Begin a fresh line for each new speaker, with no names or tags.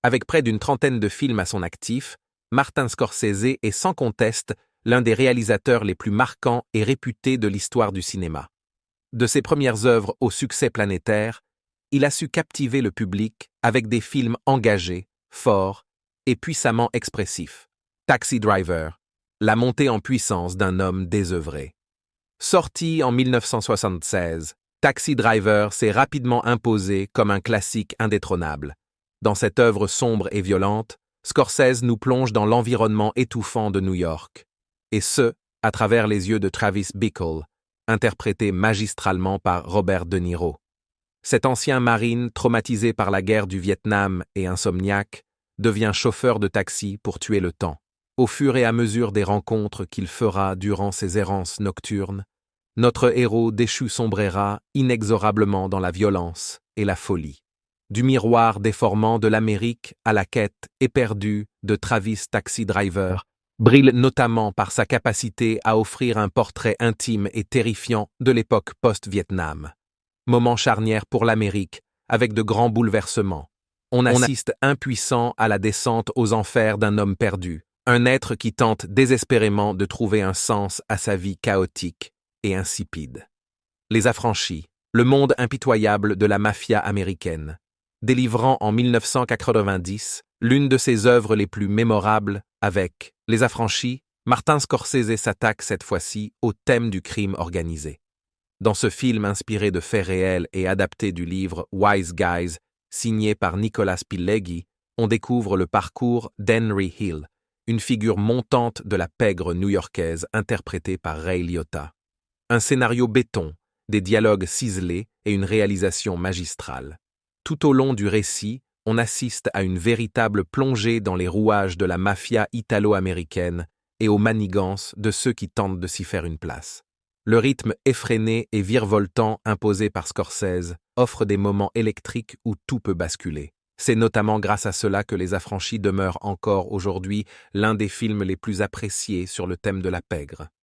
Avec près d'une trentaine de films à son actif, Martin Scorsese est sans conteste l'un des réalisateurs les plus marquants et réputés de l'histoire du cinéma. De ses premières œuvres au succès planétaire, il a su captiver le public avec des films engagés, forts et puissamment expressifs. Taxi Driver, la montée en puissance d'un homme désœuvré. Sorti en 1976, Taxi Driver s'est rapidement imposé comme un classique indétrônable. Dans cette œuvre sombre et violente, Scorsese nous plonge dans l'environnement étouffant de New York. Et ce, à travers les yeux de Travis Bickle, interprété magistralement par Robert De Niro. Cet ancien marine, traumatisé par la guerre du Vietnam et insomniaque, devient chauffeur de taxi pour tuer le temps. Au fur et à mesure des rencontres qu'il fera durant ses errances nocturnes, notre héros déchu sombrera inexorablement dans la violence et la folie. Du miroir déformant de l'Amérique à la quête éperdue de Travis Taxi Driver, brille notamment par sa capacité à offrir un portrait intime et terrifiant de l'époque post-Vietnam. Moment charnière pour l'Amérique, avec de grands bouleversements. On assiste impuissant à la descente aux enfers d'un homme perdu, un être qui tente désespérément de trouver un sens à sa vie chaotique et insipide. Les Affranchis, le monde impitoyable de la mafia américaine, délivrant en 1990 l'une de ses œuvres les plus mémorables avec Les Affranchis, Martin Scorsese s'attaque cette fois-ci au thème du crime organisé. Dans ce film inspiré de faits réels et adapté du livre Wise Guys, signé par Nicolas Pileggi, on découvre le parcours d'Henry Hill, une figure montante de la pègre new-yorkaise interprétée par Ray Liotta. Un scénario béton, des dialogues ciselés et une réalisation magistrale. Tout au long du récit, on assiste à une véritable plongée dans les rouages de la mafia italo-américaine et aux manigances de ceux qui tentent de s'y faire une place. Le rythme effréné et virevoltant imposé par Scorsese offre des moments électriques où tout peut basculer. C'est notamment grâce à cela que Les Affranchis demeurent encore aujourd'hui l'un des films les plus appréciés sur le thème de la pègre.